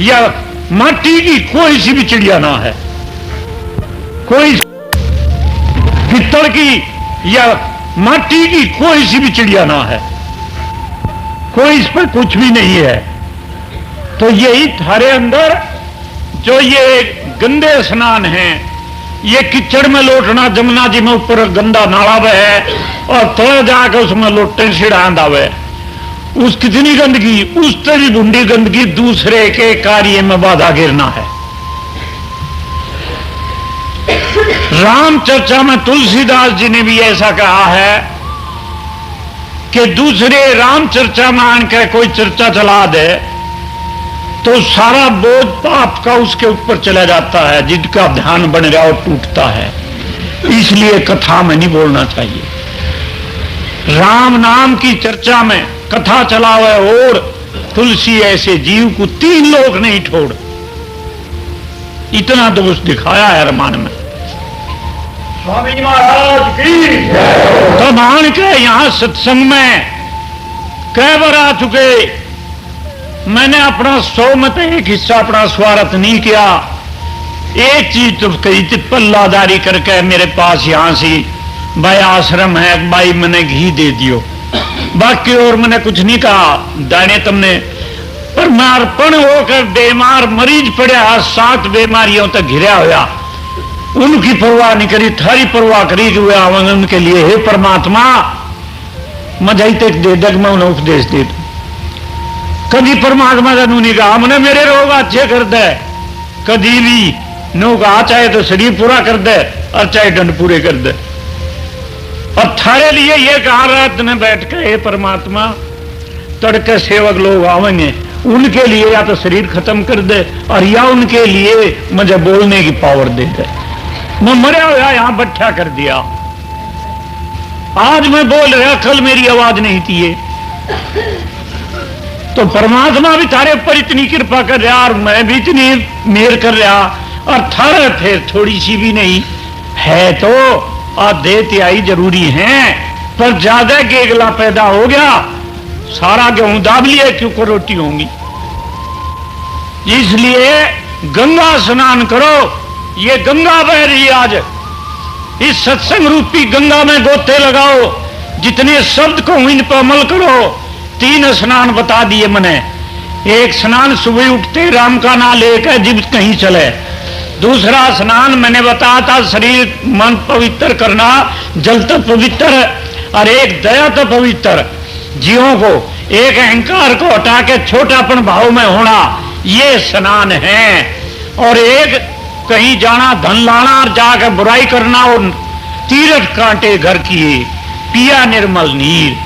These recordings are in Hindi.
या माटी की कोई सी भी चिड़िया ना है, कोई पित्तल की या माटी की कोई सी भी चिड़िया ना है, कोई इस पर कुछ भी नहीं है। तो यही थारे अंदर जो ये गंदे स्नान हैं, ये कीचड़ में लोटना, जमुना जी में ऊपर गंदा नाला बहे और तले जाकर उसमें लोटे सिड़ांद आवे, उस कितनी गंदगी, उस तरह ढूंढी गंदगी दूसरे के कार्य में बाधा गिरना है। राम चर्चा में तुलसीदास जी ने भी ऐसा कहा है कि दूसरे राम चर्चा में आकर कोई चर्चा चला दे तो सारा बोझ पाप का उसके ऊपर चला जाता है, जिनका ध्यान बन रहा और टूटता है। इसलिए कथा में नहीं बोलना चाहिए। राम नाम की चर्चा में कथा चलावे और तुलसी ऐसे जीव को 3 लोग नहीं छोड़, इतना दोष दिखाया है रामायण में। स्वामी महाराज की तो मान के यहां सत्संग में कई बार आ चुके, मैंने अपना 100 में तो एक हिस्सा अपना स्वार्थ नहीं किया। एक चीज तो कही थी पल्लादारी करके मेरे पास यहां से भाई आश्रम है, भाई मैंने घी दे दियो, बाकी और मैंने कुछ नहीं कहा। दाने तुमने पर मैं अर्पण होकर बीमार मरीज पड़ा, 7 बीमारियों तक घिरा होया, उनकी परवाह नहीं करी, थारी परवाह करी कि वे आवन उनके लिए। हे परमात्मा मजाई तक दे दग मैं उन्हें उपदेश दे दूं। कभी परमात्मा का नू नहीं कहा मैंने मेरे रोग अच्छे कर दे, कभी भी नो कहा चाहे तो शरीर पूरा कर दे और चाहे दंड पूरे कर दे। और थारे लिए ये कहा रात में बैठ कर हे परमात्मा तड़के सेवक लोग आवेंगे, उनके लिए या तो शरीर खत्म कर दे और या उनके लिए मुझे बोलने की पावर दे दे। मैं मरा हुआ यहां बट्ठा कर दिया, आज मैं बोल रहा, कल मेरी आवाज नहीं थी ये। तो परमात्मा भी थारे ऊपर इतनी कृपा कर रहा और मैं भी इतनी मेहर कर रहा, और थारे फिर थोड़ी सी भी नहीं है तो आधे तिहाई जरूरी है, पर ज्यादा गेगला पैदा हो गया, सारा गेहूं दाब लिया क्योंकि रोटी होंगी। इसलिए गंगा स्नान करो, ये गंगा बह रही आज, इस सत्संग रूपी गंगा में गोते लगाओ, जितने शब्द को इन पर अमल करो। 3 स्नान बता दिए मैंने। एक स्नान सुबह उठते राम का नाम लेकर जिब कहीं चले, दूसरा स्नान मैंने बताया था शरीर मन पवित्र करना, जल तो पवित्र, और एक दया तो पवित्र, जीवों को एक अहंकार को हटा के छोटापन भाव में होना, ये स्नान है। और एक कहीं जाना धन लाना और जाकर बुराई करना, और तीरथ कांटे घर किए पिया निर्मल नीर,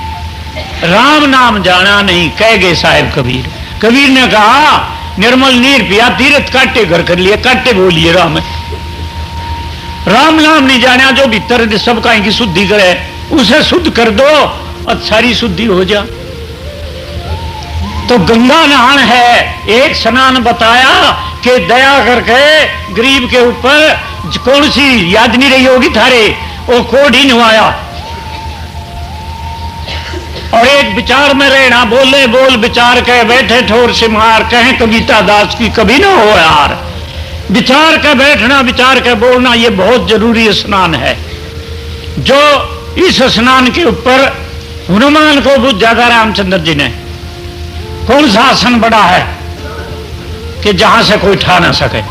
राम नाम जाना नहीं कह गए साहिब कबीर। कबीर ने कहा निर्मल नीर पिया, तीरथ काटे घर कर लिए, काटे बोलिए राम। राम नाम नहीं जाना, जो भीतर सबका इनकी शुद्धि करे उसे शुद्ध कर दो और सारी शुद्धि हो जा। तो गंगा नहान है, एक स्नान बताया कि दया करके गरीब के ऊपर, कौन सी याद नहीं रही होगी थारे, वो कोढ़ी नवाया। और एक विचार में रहना, बोले बोल विचार कह, बैठे ठोर से मार, कहें कविता दास की कभी ना हो यार। विचार का बैठना, विचार का बोलना, ये बहुत जरूरी स्नान है। जो इस स्नान के ऊपर हनुमान को बुझा था रामचंद्र जी ने, कौन सा आसन बड़ा है कि जहां से कोई ठा ना सके।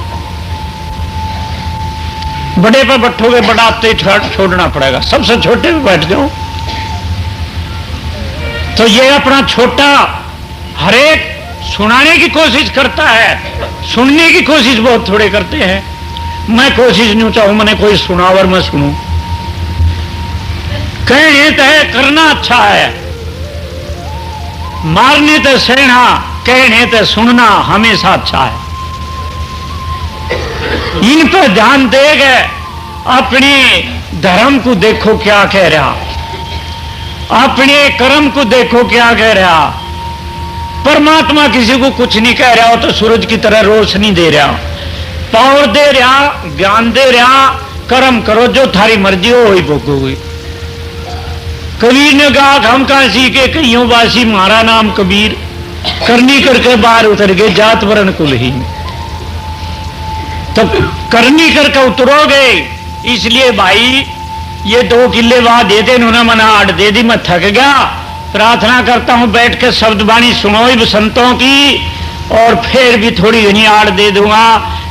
बड़े पर बैठोगे बढ़ाते छोड़ना पड़ेगा, सबसे छोटे पे बैठ जाओ। तो ये अपना छोटा हरेक सुनाने की कोशिश करता है, सुनने की कोशिश बहुत थोड़े करते हैं। मैं कोशिश नहीं चाहूं मैंने कोई सुनावर मैं सुनूं, कहने तय करना अच्छा है, मारने तय सहना, कहने तय सुनना हमेशा अच्छा है। इन पर ध्यान देगा, अपने धर्म को देखो क्या कह रहा, अपने कर्म को देखो क्या कह रहा। परमात्मा किसी को कुछ नहीं कह रहा हो तो सूरज की तरह रोशनी दे रहा, पावर दे रहा, ज्ञान दे रहा। कर्म करो जो थारी मर्जी हो वही भोगोगे। कबीर ने कहा हम कहां सीखे, कईयों वासी मारा नाम कबीर, करनी करके बाहर उतर गए, जात वर्ण कुलहीन। तो करनी करके उतरोगे, इसलिए भाई ये 2 किले वहां दे दे, उन्होंने मना 8 दे दी, मैं थक गया। प्रार्थना करता हूं बैठ के शब्द वाणी सुनो बसंतों की, और फिर भी थोड़ी घनी 8 दे दूंगा।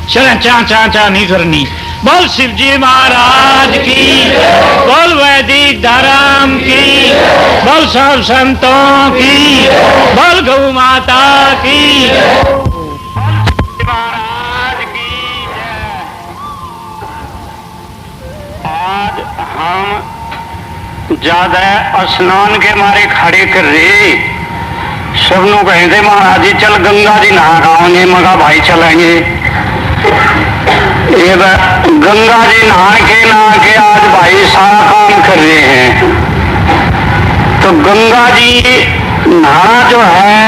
चल चा चा चा नहीं करनी। बोल शिवजी महाराज की, बोल वैदिक धर्म की, बोल सब संतों की, बोल गौ माता की, महाराज की। आज हम ज्यादा स्नान के मारे खड़े कर रहे, सबनों कहते महाराज जी चल गंगा जी नहा आएंगे, मगा भाई चलेंगे। ये गंगा जी नहा के आज भाई सारा काम कर रहे हैं। तो गंगा जी नहाना जो है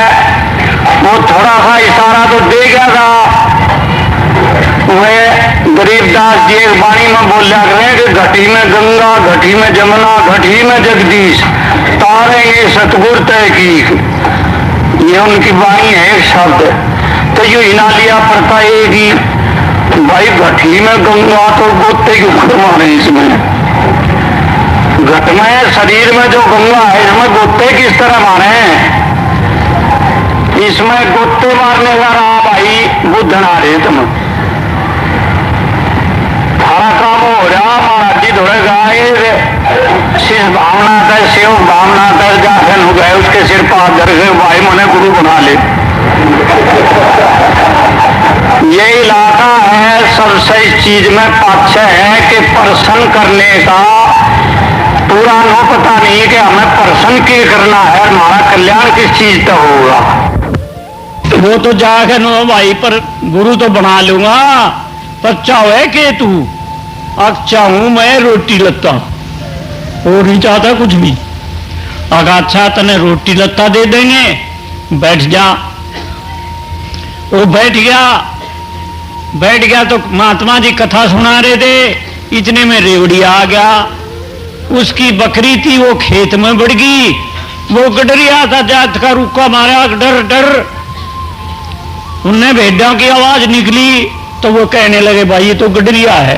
वो थोड़ा सा इशारा तो दे गया था। वह गरीबदास जी एक वाणी में बोलिया करें कि घटी में गंगा, घटी में जमुना, घटी में जगदीश, तारेंगे सतगुर तय की। ये उनकी वाणी है एक शब्द। तो ये हिना लिया पड़ता है भाई घटी में गंगा तो गोते क्यों खुरवाने इसमें। घट में शरीर में जो गंगा है इसमें गोते किस तरह मारे, इसमें गोते मारने का रहा भाई बुद्धना रहे तुम। सारा काम हो रहा महाराज जी थोड़े गाये शिव भावना कर, शिव भावना कर जासन हो गए, उसके सिर पर धर गए, भाई मैंने गुरु बना ले। ये इलाका है सबसे इस चीज में पाछे है कि प्रसन्न करने का पूरा नो पता नहीं कि हमें प्रसन्न क्यों करना है, हमारा कल्याण किस चीज का होगा। वो तो जाके नो भाई पर गुरु तो बना लूंगा, पर चाहे के तू अब चाहूं मैं रोटी लत्ता, वो नहीं चाहता कुछ भी। अगर अच्छा तने रोटी लत्ता दे देंगे, बैठ जा। वो बैठ गया तो महात्मा जी कथा सुना रहे थे, इतने में रेवड़ी आ गया। उसकी बकरी थी वो खेत में बढ़ गई, वो गडरिया था जात का रुका मारा, डर डर। उनने भेड़ों की आवाज निकली तो वो कहने लगे भाई ये तो गडरिया है।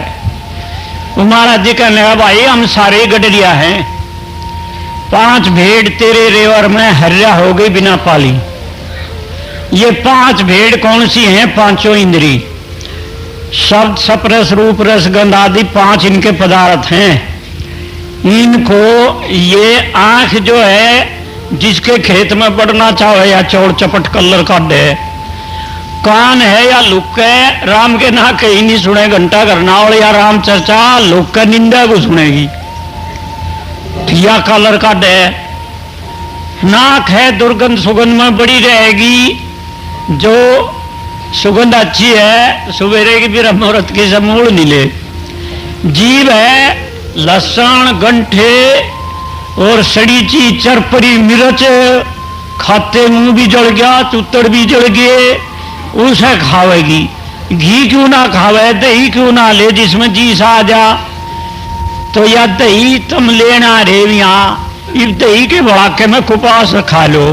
वो महाराज जी कहने लगा भाई हम सारे गडरिया हैं, 5 भेड़ तेरे रेवर में हर्या हो गई बिना पाली। ये 5 भेड़ कौन सी हैं? 5 इंद्री, शब्द सपरस रूप रस गंध आदि 5 इनके पदार्थ हैं। इनको ये आंख जो है जिसके खेत में बढ़ना चाहे या चौड़ चपट कलर का दे, कान है या लुक है, राम के ना कहीं नहीं सुने घंटा करनावल या राम चर्चा, लोक का निंदा को सुनेगी, या कलर का दे। नाक है दुर्गंध सुगंध में बड़ी रहेगी, जो सुगंध अच्छी है सवेरे की भी मुहूर्त की समूल नीले। जीव है लहसुन गंठे और सड़ी चीज चरपरी मिर्च खाते मुंह भी जल गया, चुत्तर भी जल गए, उसे खावेगी। घी क्यों ना खावे, दही क्यों ना ले जिसमें जीस आ जा। तो या दही तुम लेना रे यहाँ, इस दही के भड़ाके में कुपास खा लो,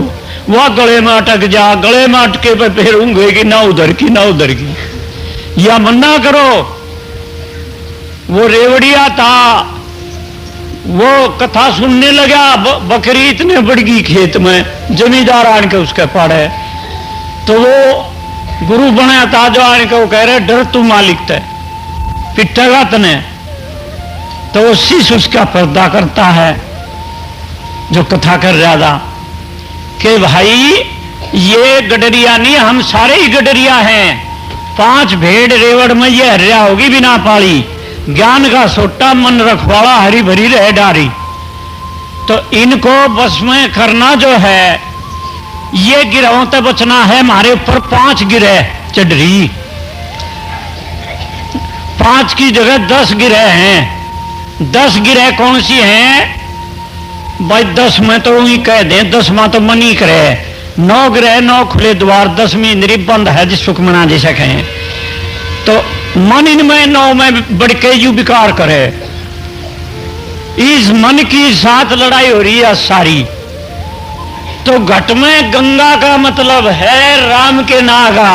वह गले में अटक जा, गले में अटके पे फिर ऊँघेगी ना उधर की ना उधर की। या मन्ना करो। वो रेवड़िया था, वो कथा सुनने लगा, बकरी इतने बढ़ गई खेत में, जमींदार आन के उसके पड़े। तो वो गुरु बना था जो आन के वो कह रहे डर तू मालिक थे पिटेगा तने। तो वो शीश उसका पर्दा करता है जो कथा कर रहा था कि भाई ये गडरिया नहीं, हम सारे ही गडरिया हैं। 5 भेड़ रेवड़ में ये हर्या होगी बिना पाली, ज्ञान का सोटा मन रखवाड़ा हरी भरी रह डारी। तो इनको बस में करना जो है, ये गिरहों तक बचना है। हमारे ऊपर 5 गिरह चढ़ रही, 5 की जगह 10 गिरह हैं। 10 गिरह कौन सी हैं भाई? 10 में तो वही कह दें, 10 में तो मन ही करे। 9 ग्रह 9 खुले द्वार, 10वीं इंद्री बंद है जिस सुखमना जैसे कहें। तो मन इनमें 9 में बढ़ के यू विकार करे। इस मन की साथ लड़ाई हो रही है सारी। तो घट में गंगा का मतलब है राम के नागा।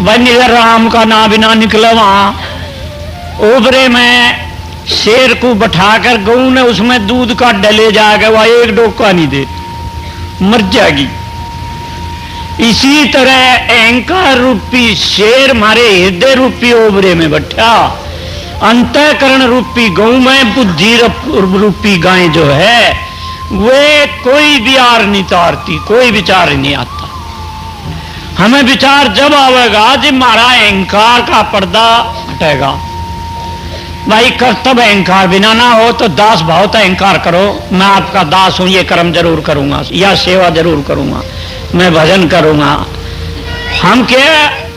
भाई राम का ना बिना निकले वहां ओबरे में शेर को बैठाकर गऊ ने उसमें दूध का डले जाकर वह एक डोका नहीं दे, मर जाएगी। इसी तरह अहंकार रूपी शेर मारे हृदय रूपी ओबरे में बैठा, अंतःकरण रूपी गऊ में बुद्धि रूपी गाय जो है वे कोई विचार नहीं तारती, कोई विचार नहीं आता। हमें विचार जब आवेगा जब हमारा अहंकार का पर्दा हटेगा। भाई कर्तव्य अहंकार बिना ना हो तो दास भाव तो अहंकार करो, मैं आपका दास हूं, ये कर्म जरूर करूंगा या सेवा जरूर करूंगा, मैं भजन करूंगा। हम क्या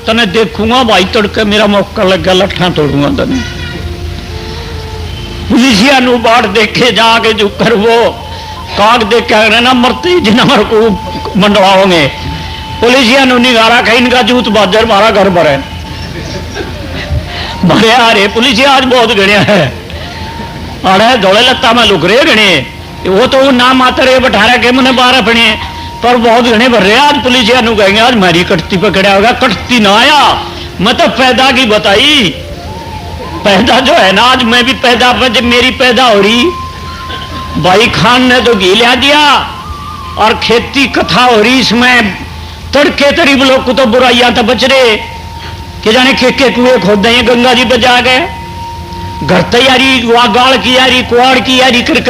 तने देखूंगा भाई तड़के मेरा मौका लगा लट्ठा तोड़ूंगा तने। पुलिसिया नु बाट देखे जाके जो कर वो काग देख के ना मरते जिन हमारे को मंडवाओगे। पुलिसिया नु निगारा कहीं इनका जूत बाजर मारा घर भरे भरे आ रहे पुलिसिया आज बहुत गणिया है। अरे दौड़े लत्ता में लुक रहे गणे वो तो ना मातर बैठा रहे के मैंने बारह पड़े पर बहुत घने भर रहे। आज पुलिसिया नु कहेंगे आज मेरी कटती पकड़ा होगा, कटती ना आया मैं तो पैदा की बताई। पैदा जो है ना आज मैं भी पैदा पर जब मेरी पैदा हो रही भाई खान ने तो घी लिया दिया और खेती कथा हो रही इसमें तड़के तरीब लोग को तो बुराइयां तो बच रहे कि जाने के कुएं खोद दें गंगा जी पे जा गए घर तैयारी वहां गाड़ की यारी कुआड़ की यारी कर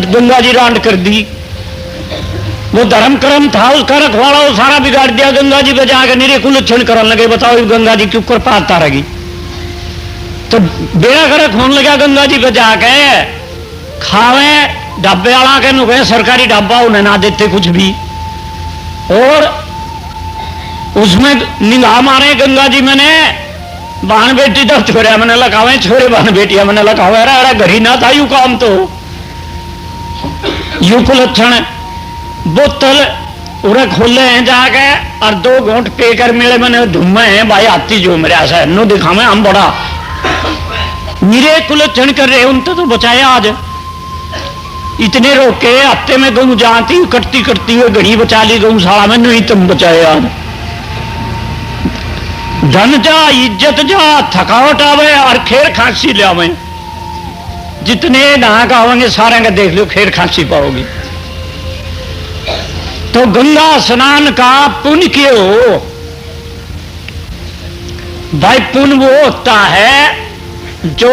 गंगा जी रांड कर दी। वो धर्म कर्म था उसका रखवाड़ा वो सारा बिगाड़ दिया, गंगा जी पे जाकर निरे कुलक्षण करने लगे। बताओ गंगा जी क्यों कर पाता रहेगी तो बेड़ा गर्क होने लगा। गंगा जी पे जाके खावे ढाबे वाला के नुके सरकारी ढाबा उन्हें ना देते कुछ भी और उसमें निगाह मारे गंगा जी मैंने बहन बेटी तो छोरे मैंने लगावे छोरे बहन बेटिया मैंने लगावे अरे घर ही ना था यू काम तो यू कुलक्षण बोतल उरे खोले हैं जाके और 2 घोंट पेकर मिले मैंने धुमे हैं भाई हाथी जो मेरे ऐसा नो दिखावे हम बड़ा निरे कुलक्षण कर रहे उनसे तो बचाया। आज इतने रोके हफ्ते में गऊ जाती कटती कटती हुई घड़ी बचा ली गऊशाला में, नहीं तुम बचाए। आज धन जा इज्जत जा थकावट आवे और खेर खांसी ले आवे, जितने नहा का आवेंगे सारे का देख लो खेर खांसी पाओगी। तो गंगा स्नान का पुण्य क्यों हो भाई? पुण्य वो होता है जो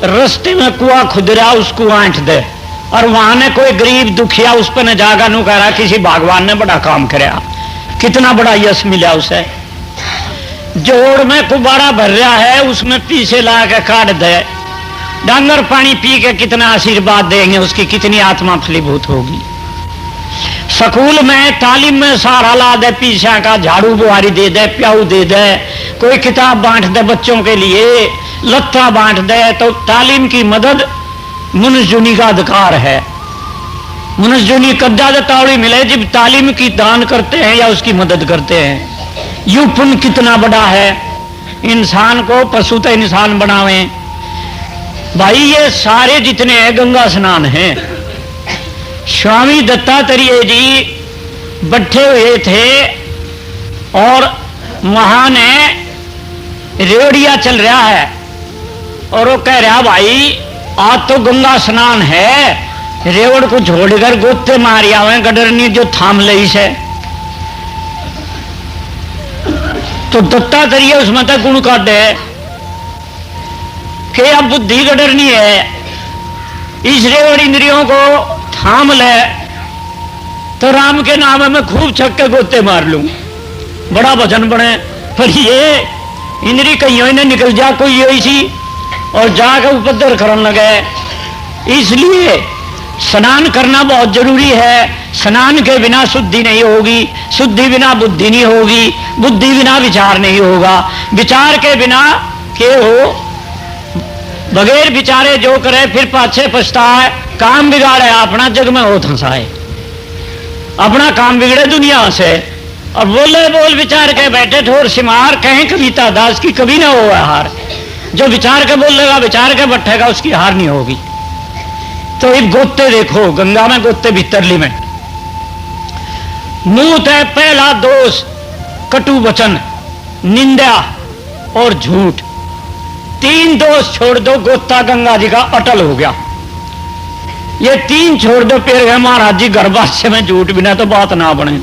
रास्ते में कुआ खुदरा उसको आंट दे और वहां ने कोई गरीब दुखिया उस पर न जागा नु कह रहा किसी भगवान ने बड़ा काम कराया, कितना बड़ा यश मिला उसे। जोड़ में कुबारा भर रहा है उसमें पीछे ला के काट दे, डांगर पानी पी के कितना आशीर्वाद देंगे, उसकी कितनी आत्मा फलीभूत होगी। स्कूल में तालीम में सहारा ला दे, पीछा का झाड़ू बुहारी दे दे, प्याऊ दे दे, कोई किताब बांट दे बच्चों के लिए, लत्ता बांट दे, तो तालीम की मदद मनुष्यजुनी का अधिकार है। मनुष्यजुनी कब्जा से तावड़ी मिले जब तालीम की दान करते हैं या उसकी मदद करते हैं। यू पुण्य कितना बड़ा है, इंसान को पशु तो इंसान बनावे। भाई ये सारे जितने हैं गंगा स्नान हैं। स्वामी दत्तात्रेय जी बैठे हुए थे और वहां ने रेवड़िया चल रहा है और वो कह रहा भाई आज तो गंगा स्नान है, रेवड़ को छोड़कर गोते मारिया हुए गडरनी जो थाम लई से। तो दत्तात्रेय उसमें तक गुण काट है कि अब बुद्धि गडरनी है, इस रेवड़ इंद्रियों को थाम ले तो राम के नाम में खूब छक्के गोते मार लूं, बड़ा भजन बने। पर ये इंद्री कहीं ने निकल जा कोई ऐसी और जाकर उपद्रव करने लगे। इसलिए स्नान करना बहुत जरूरी है। स्नान के बिना शुद्धि नहीं होगी, शुद्धि बिना बुद्धि नहीं होगी, बुद्धि बिना विचार नहीं होगा, विचार के बिना के हो बगैर विचारे जो करे फिर पाछे पछताए, काम बिगाड़े अपना जग में हो धंसाए, अपना काम बिगड़े दुनिया से। और बोले बोल विचार के बैठे ठोर सिमार, कहें कविता दास की कभी ना हो हार। जो विचार के बोलेगा विचार के बैठेगा उसकी हार नहीं होगी। तो एक गोते देखो गंगा में गोते भीतरली में मूत है पहला दोष कटु वचन, निंदा और झूठ। 3 दोष छोड़ दो, गोता गंगा जी का अटल हो गया। ये 3 छोड़ दो, फिर गए महाराज जी गर्भाशय में झूठ बिना तो बात ना बने।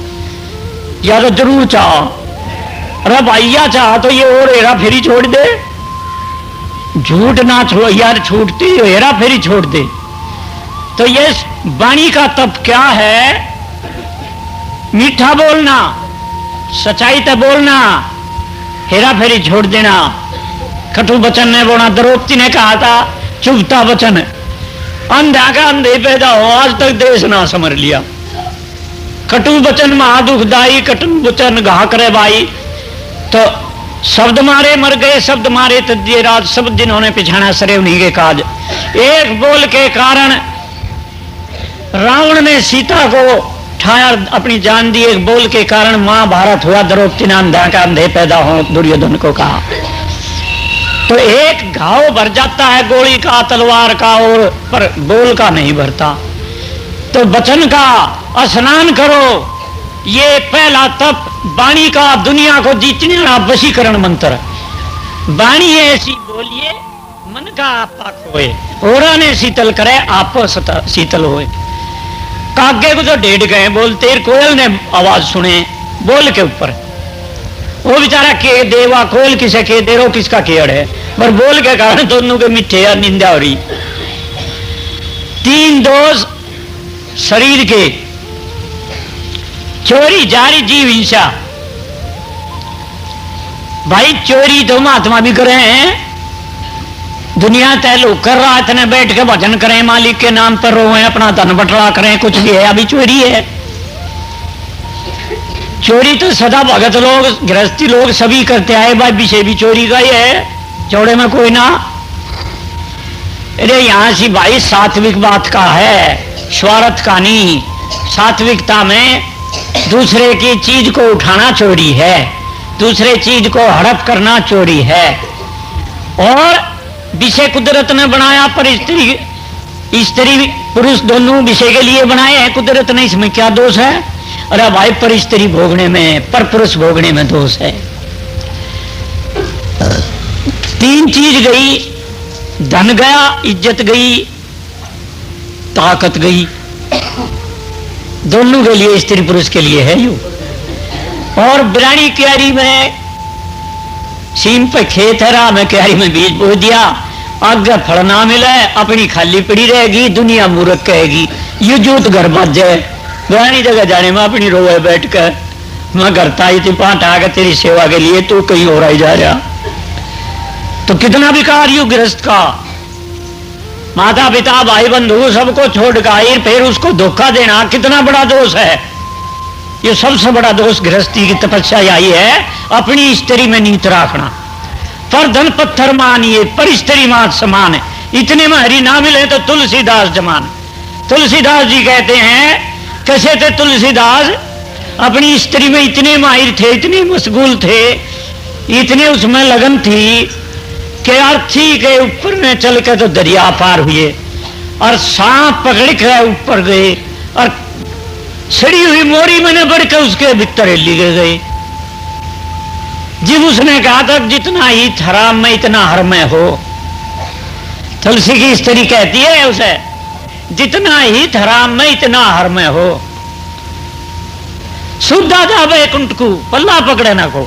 या तो जरूर चाह, अरे भैया चाह तो ये और हेरा फेरी छोड़ दे, झूठ ना छोड़ यार, छूटती हो हेरा फेरी छोड़ दे। तो ये वाणी का तप क्या है? मीठा बोलना, सच्चाई तो बोलना, हेरा फेरी छोड़ देना। कटु वचन ने बोला, द्रौपदी ने कहा था चुभता वचन, अंधा का अंधे पैदा हो, आज तक देश ना समझ लिया। कटु वचन महादुखदाई, कटु वचन घा करे भाई। तो शब्द मारे मर गए, शब्द मारे तद्ये राज, सब जिन्होंने पिछाना सरे उन्हीं के काज। एक बोल के कारण रावण ने सीता को ठाया, अपनी जान दी। एक बोल के कारण महाभारत हुआ, द्रौपदी ने अंधा का अंधे पैदा हो दुर्योधन को कहा। तो एक घाव भर जाता है गोली का, तलवार का, और पर बोल का नहीं भरता। तो वचन का स्नान करो, ये पहला तप वाणी का, दुनिया को जीतने वाला वशीकरण मंत्र। वाणी ऐसी बोलिए मन का आपा खोए, ओरा ने शीतल करे आप शीतल होए। कागे को तो डेढ़ गए बोलते, कोयल ने आवाज सुने बोल के ऊपर, वो बेचारा के देवा कोयल किसे के दे रो, किसका केड़ है, पर बोल के कारण दोनों के मिठे या निंदा हो रही। 3 दोष शरीर के, चोरी, जारी, जीव हिंसा। भाई चोरी तो महात्मा भी करे हैं, दुनिया तय लोग कर रहा, इतने बैठ के भजन करें, मालिक के नाम पर रोए, अपना धन बटला करें, कुछ भी है, अभी चोरी है। चोरी तो सदा भगत लोग, गृहस्थी लोग सभी करते आए, भाई विषय भी चोरी का ही है, चौड़े में कोई ना। अरे यहां से भाई सात्विक बात का है, स्वार्थ का नहीं। सात्विकता में दूसरे की चीज को उठाना चोरी है, दूसरे चीज को हड़प करना चोरी है। और विषय कुदरत ने बनाया, पर स्त्री पुरुष दोनों विषय के लिए बनाए हैं कुदरत ने, इसमें क्या दोष है? अरे भाई पर स्त्री भोगने में, पर पुरुष भोगने में दोष है। 3 चीज गई, धन गया, इज्जत गई, ताकत गई, दोनों के लिए, स्त्री पुरुष के लिए है यू। और बिरानी क्यारी में सीम पे खेत है, राह में क्यारी में बीज बो दिया, आगे फल ना मिले, अपनी खाली पड़ी रहेगी, दुनिया मूर्ख कहेगी, ये जूत घर बच जाए। बिरानी जगह जाने में अपनी रोए बैठ कर, मैं करता ही थी पांठ आगे तेरी सेवा के लिए, तू कहीं और आई जा रहा। तो कितना विकार यू गृहस्थ का, माता पिता भाई बंधु सबको छोड़ कर फिर उसको धोखा देना कितना बड़ा दोष है। ये सबसे बड़ा दोष गृहस्थी की तपस्या यही है, अपनी स्त्री में नीत रखना। पर धन पत्थर मानिए, पर स्त्री मात समान है, इतने में हरि ना मिले तो तुलसीदास जमान। तुलसीदास जी कहते हैं, कैसे थे तुलसीदास, अपनी स्त्री में इतने माहिर थे, इतने मशगूल थे, इतने उसमें लगन थी कि अर्थी के ऊपर में चल के तो दरिया पार हुए, और सांप पकड़ के ऊपर गए, और सड़ी हुई मोरी मैंने बढ़ के उसके भीतर ली गए। जब उसने कहा था जितना ही हराम में इतना हर में हो, तुलसी की स्त्री कहती है उसे, जितना ही हराम में इतना हर में हो, शुद्धा था बैकुंठ को पल्ला पकड़े ना को।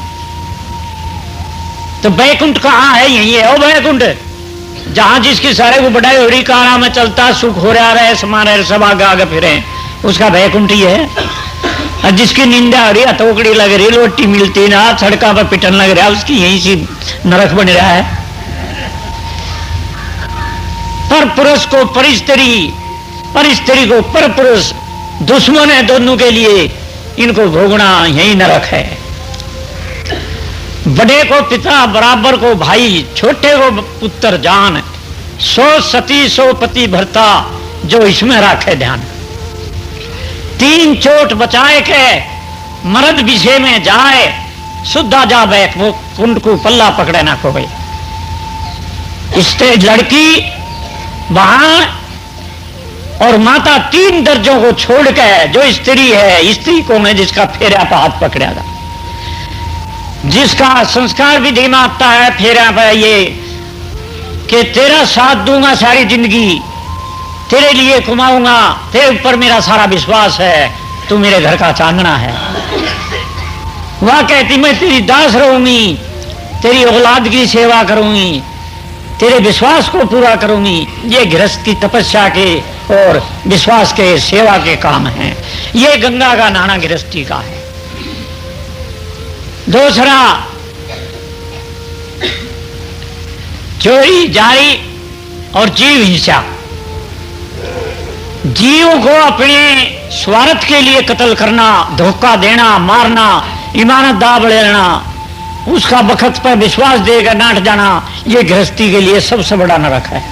तो बैकुंठ कहाँ है? यही है ओ बैकुंठ, जहां जिसकी सारे को बढ़ाई हो रही, कारा में चलता, सुख हो रहा है, समारे सब आगे आगे फिरे, उसका बैकुंठ ही है। और जिसकी निंदा हो रही, हथौकड़ी लग रही, रोटी मिलती ना, सड़का पर पिटन लग रहा, उसकी यही सी नरक बन रहा है। पर पुरुष को पर स्त्री को पर पुरुष, दुश्मन है दोनों के लिए, इनको भोगना यही नरक है। बड़े को पिता, बराबर को भाई, छोटे को पुत्र जान, 100 सती 100 पति भरता, जो इसमें रखे ध्यान। 3 चोट बचाए के मर्द विषय में जाए, शुद्धा जा बैठ, वो कुंड को पल्ला पकड़े ना को गई। स्टेज लड़की वहां और माता 3 दर्जों को छोड़कर, जो स्त्री है, स्त्री कौन है? जिसका फेरा पर हाथ पकड़ा था, जिसका संस्कार विधि में आता है फेरा पर ये कि तेरा साथ दूंगा सारी जिंदगी, तेरे लिए कमाऊंगा, तेरे ऊपर मेरा सारा विश्वास है, तू मेरे घर का चांदना है। वह कहती मैं तेरी दास रहूंगी, तेरी औलाद की सेवा करूंगी, तेरे विश्वास को पूरा करूंगी। ये गृहस्थ की तपस्या के और विश्वास के सेवा के काम हैं। ये गंगा का नहाना गृहस्थी का है। दूसरा, चोरी जारी और जीव हिंसा। जीव को अपने स्वार्थ के लिए कत्ल करना, धोखा देना, मारना, ईमानत दाव लेना, उसका बखत पर विश्वास देकर नाट जाना, ये गृहस्थी के लिए सबसे बड़ा नरक है।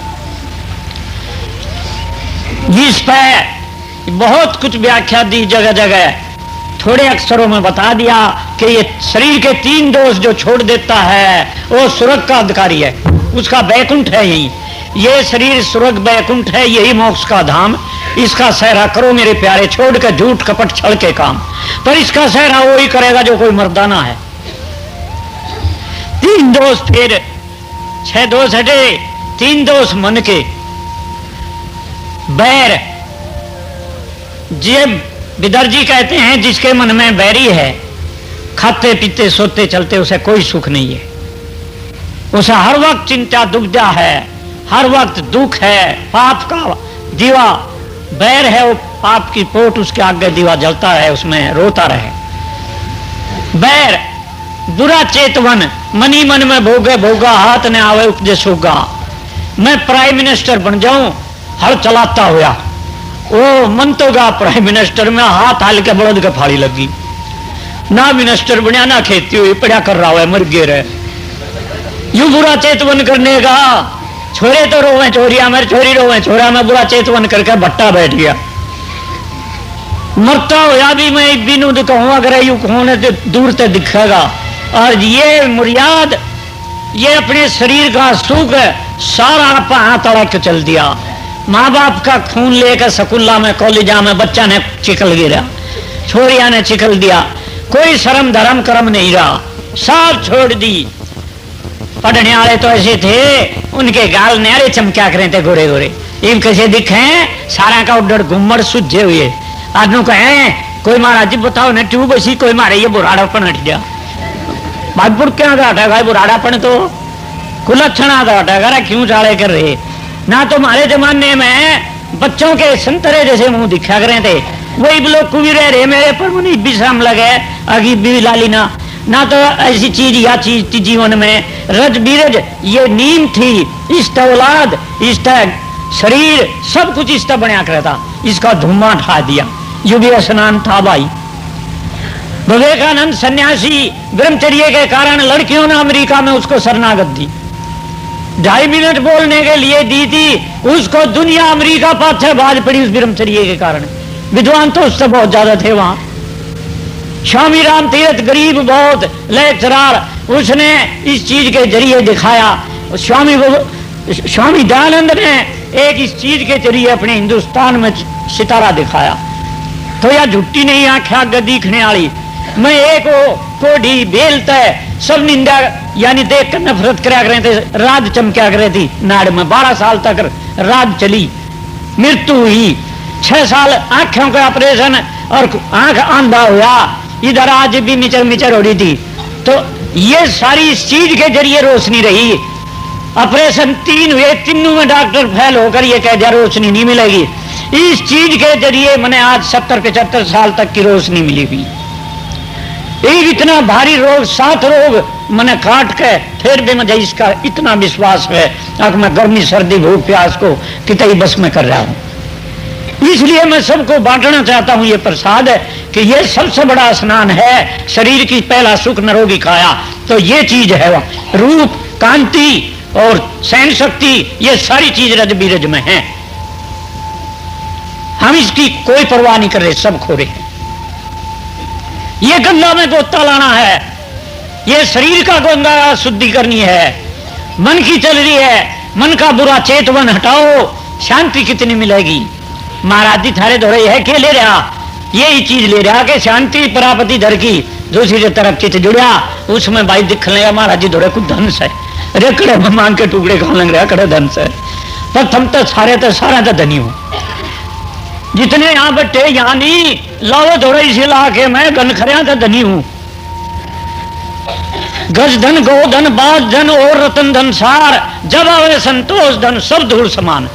इस पर बहुत कुछ व्याख्या दी जगह जगह, थोड़े अक्षरों में बता दिया कि ये शरीर के 3 दोष जो छोड़ देता है वो स्वर्ग का अधिकारी है, उसका बैकुंठ है। यही ये शरीर स्वर्ग बैकुंठ है, यही मोक्ष का धाम। इसका सहरा करो मेरे प्यारे, छोड़कर झूठ कपट छल के काम, पर इसका सहरा वो ही करेगा जो कोई मर्दाना है। 3 दोष, फिर 6 दोष हटे, 3 दोष मन के। बैर, जब विदर्जी कहते हैं जिसके मन में बैरी है, खाते पीते सोते चलते उसे कोई सुख नहीं है, उसे हर वक्त चिंता दुविधा है, हर वक्त दुख है, पाप का दीवा बैर है, वो पाप की पोट उसके आगे दीवा जलता है, उसमें रोता रहे। बैर बुरा चेतवन, मनी मन में भोगे भोगा, हाथ ने आवे उपदेश होगा। मैं प्राइम मिनिस्टर बन जाऊं हल चलाता हुआ, वो मन तो गा प्राइम मिनिस्टर में हाथ हाल के बड़द के फाड़ी लगी, ना मिनिस्टर बनया ना खेती हुई, पड़ा कर रहा है, मर गए रहे। यू बुरा चेतवन करने का, छोरे तो रोवे चोरिया, मेरे छोरी रोवे छोरा, में बुरा चेतवन करके भट्टा बैठ गया। मरता हुआ भी मैं बिनु कहूँ, अगर यू कहूँ तो दूर से दिखेगा। और ये मुरियाद, ये अपने शरीर का सुख सारा हाथ अड़क चल दिया। माँ बाप का खून लेकर सकुल्ला में कॉलेजा में बच्चा ने चिकल गिरा, छोरिया ने चिकल दिया, कोई शर्म धर्म कर्म नहीं रहा, सब छोड़ दी। पढ़ने वाले तो ऐसे थे, उनके गाल न्यारे चमक्या करे थे गोरे गोरे, इन कैसे दिखे सारा का उड्डर घुम्मड़ सुझे हुए। आदमी कहे कोई महाराज जी बताओ ना ट्यूब ऐसी, कोई मारे ये बुराड़ापन हट गया। बागपुर क्या हटेगा बुराड़ापन, तो कुलक्षण हटेगा, क्यों चाले कर रहे ना। तो हमारे जमाने में बच्चों के संतरे जैसे मुंह दिखा करे थे, वही लोग कुबी रह रहे मेरे पर मुझे विश्राम लगे अगी भी लाली ना तो ऐसी चीज या चीज थी जीवन में रज बीरज, ये नीम थी, इष्ट औलाद, इष्ट शरीर, सब कुछ इष्ट बनया करता, इसका धुआं उठा दिया। युग स्नान था भाई। विवेकानंद सन्यासी ब्रह्मचर्य के कारण लड़कियों ने अमेरिका में उसको शरणागत दी, 2.5 मिनट बोलने के लिए दी थी, उसको दुनिया अमेरिका पाछे बाज पड़ी उस ब्रह्मचर्य के कारण। विद्वान तो उससे बहुत ज्यादा थे वहां। स्वामी राम तीर्थ गरीब बहुत लेक्चरार, उसने इस चीज के जरिए दिखाया। स्वामी दयानंद ने एक इस चीज के जरिए अपने हिंदुस्तान में सितारा दिखाया। तो यह झुट्टी नहीं आख्या दिखने वाली, मैं एक कोढ़ी बेलता सब निंदा यानी देख कर नफरत करा करे थे, राज चमक्या करे थी नाड़ में। 12 साल तक राज चली, मृत्यु हुई, 6 साल आंखों का ऑपरेशन और आंख आंधा हुआ, इधर आज भी मिचर मिचर हो रही थी। तो ये सारी इस चीज के जरिए रोशनी रही। ऑपरेशन 3 हुए, तीनों में डॉक्टर फेल होकर ये कह दिया रोशनी नहीं मिलेगी। इस चीज के जरिए मैंने आज 70-75 साल तक की रोशनी मिली हुई। एक इतना भारी रोग, 7 रोग मैंने काट के, फिर भी मुझे इसका इतना विश्वास है कि मैं गर्मी सर्दी भूख प्यास को कितनी बस में कर रहा हूं। इसलिए मैं सबको बांटना चाहता हूं ये प्रसाद है कि ये सबसे बड़ा स्नान है। शरीर की पहला सुख निरोगी काया, तो ये चीज है, रूप कांति और सहन शक्ति, ये सारी चीज रज बीरज में है। हम इसकी कोई परवाह नहीं कर रहे, सब खो रहे हैं। ये गंगा में गोता लाना है, ये शरीर का गंगा शुद्धि करनी है, मन की चल रही है। मन का बुरा चेतवन हटाओ, शांति कितनी मिलेगी। महाराज जी थारे धोरे यह के ले रहा, यही चीज ले रहा कि शांति प्राप्ति धर की दूसरी तरफ चित जुड़ा, उसमें भाई दिख लेगा महाराज जी धोरे कुछ धन से रेकड़े में मांग के टुकड़े खान लग रहा कड़े धन से। प्रथम तो सारा तो धनी हूं, जितने यहां बैठे यहां नहीं लाओ धोरे इसे ला के मैं गन खरिया तो धनी हूं। गज धन गो धन बाज धन और रतन धन सार, जब आवे संतोष धन सब धूल समान।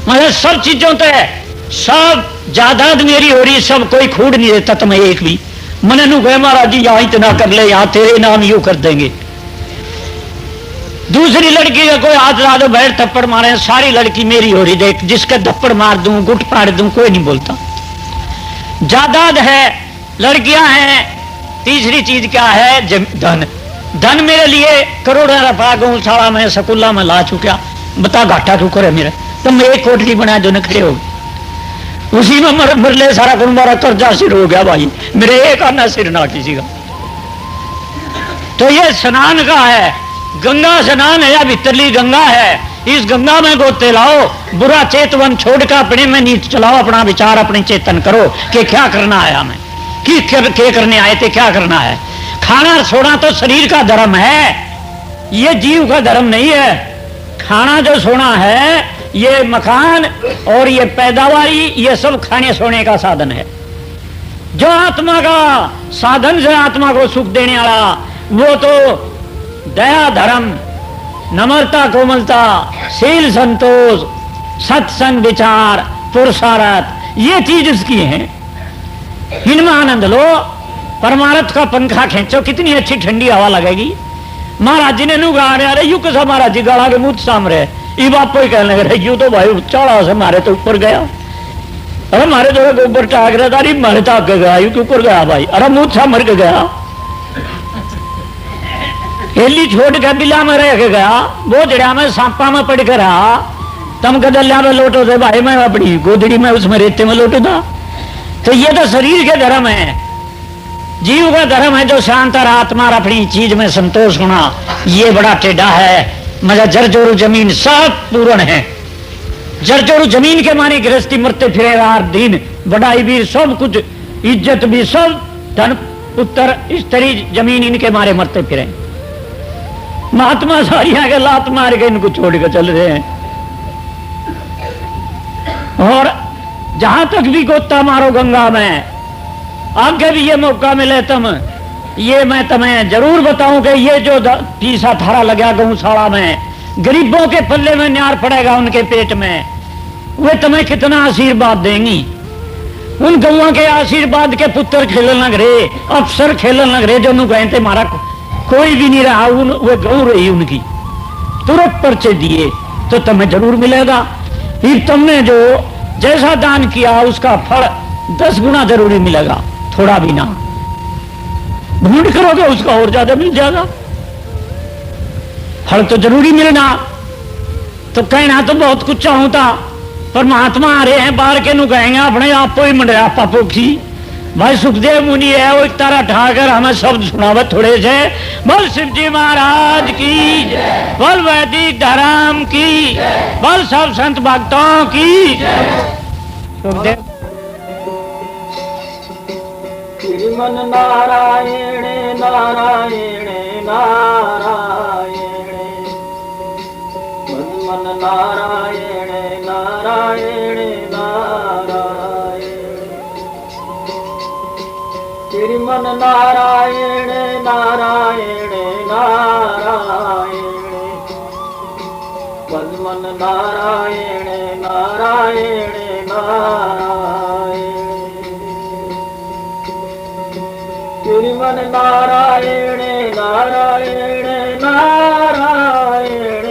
मतलब सब चीजों ते सब जायदाद मेरी हो रही, सब कोई खूड नहीं देता तुम्हें एक भी। मने नु गए महाराज जी यहां इतना कर ले, यहां तेरे नाम यूं कर देंगे। दूसरी लड़की का कोई हाथ ला दो बैठ थप्पड़ मारे, सारी लड़की मेरी हो रही, देख जिसके थप्पड़ मार दूं गुट फाड़ दूं कोई नहीं बोलता। जायदाद है, लड़कियां हैं, तीसरी चीज क्या है धन। धन मेरे लिए करोड़ों रुपया गौशाला में सकुल्ला में ला चुका, बता घाटा क्यों करे मेरे। तो मैं एक कोठरी बनाया जो न खड़े हो, उसी में मर ले सारा कुछ मारा कर्जा सिर हो गया भाई, मेरे एक आना सिर ना किसी का। तो ये स्नान का है, गंगा स्नान है या भीतरली गंगा है, इस गंगा में गोते लाओ, बुरा चेतवन छोड़ कर अपने में नीच चलाओ, अपना विचार अपने चेतन करो कि क्या करना है हमें, कि क्या करने आए थे, क्या करना है। खाना सोना तो शरीर का धर्म है, ये जीव का धर्म नहीं है। खाना जो सोना है ये मकान और ये पैदावारी, ये सब खाने सोने का साधन है। जो आत्मा का साधन से आत्मा को सुख देने वाला वो तो दया धर्म, नम्रता कोमलता, शील संतोष, सत्संग विचार, पुरुषार्थ, ये चीज उसकी है। इनमें आनंद लो, परमार्थ का पंखा खींचो, कितनी अच्छी ठंडी हवा लगेगी। महाराज जी ने नू गा रहे यू कैसा महाराज जी गाड़ा के मुंह साम रहे, ये बाप को कहने लगे यू तो भाई चढ़ा से मारे तो ऊपर गया, अरे मारे तो ऊपर टाक रहा था, मारे तो आगे गया, यू के ऊपर गया भाई, अरे मुंह सा मर के गया, हेली छोड़ के बिला में रह के गया, वो जड़िया में सांपा में पड़ कर रहा, तम गदलिया में लोटो थे भाई, मैं अपनी गोदड़ी में उसमें रेते में लोटो था। तो ये तो शरीर के धर्म है, जीव का धर्म है जो शांत और आत्मा और अपनी चीज में संतोष होना, ये बड़ा टेढ़ा है। मजा जरजोरू जमीन सब पूर्ण है, जरजोरू जमीन के माने गृहस्थी मरते फिरे हर दिन, बड़ाई भी सब कुछ, इज्जत भी सब, धन पुत्र स्त्री जमीन इनके मारे मरते फिरे। महात्मा सारिया के लात मार के इनको छोड़ के चल रहे हैं। और जहां तक भी गोता मारो गंगा में, आगे भी ये मौका मिले तुम, ये मैं तुम्हें जरूर बताऊं कि ये जो पीसा थारा लगा गौशाला में, गरीबों के पल्ले में न्यार पड़ेगा उनके पेट में, वे तुम्हें कितना आशीर्वाद देंगी। उन गौओं के आशीर्वाद के पुत्र खेलन लग रहे, अफसर खेलन लग रहे, जो कहते मारा कोई भी नहीं रहा, वे गौ रही उनकी, तुरंत पर्चे दिए तो तुम्हें जरूर मिलेगा। फिर तुमने जो जैसा दान किया उसका फल 10 गुना जरूरी मिलेगा, थोड़ा भी ना। ढूंढ करोगे उसका और ज्यादा मिल जाएगा, फल तो जरूरी मिलना। तो कहना तो बहुत कुछ चाहूं था, पर महात्मा आ रहे हैं बाहर के नु कहेंगे अपने आप को ही मंडरा पापोखी। भाई सुखदेव मुनि है वो एक तारा ठाकर हमें शब्द सुनावे थोड़े से। बोल शिव जी महाराज की, बोल वैदिक धर्म की, बोल सब संत भक्तों की। सुखदेव श्रीमन नारायण नारायण नारायण, मन नारायण नारायण नारायण, श्रीमन नारायण नारायण नारायण, मन नारायण नारायण नारायण, श्रीमन नारायण नारायण नारायण,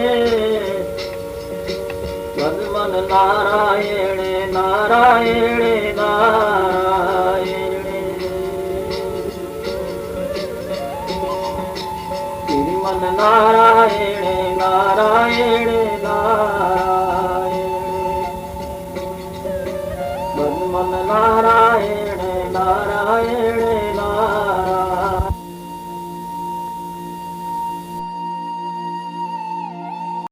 मन नारायण नारायण नारायण, श्रीमन नारायण नारायण नारायण।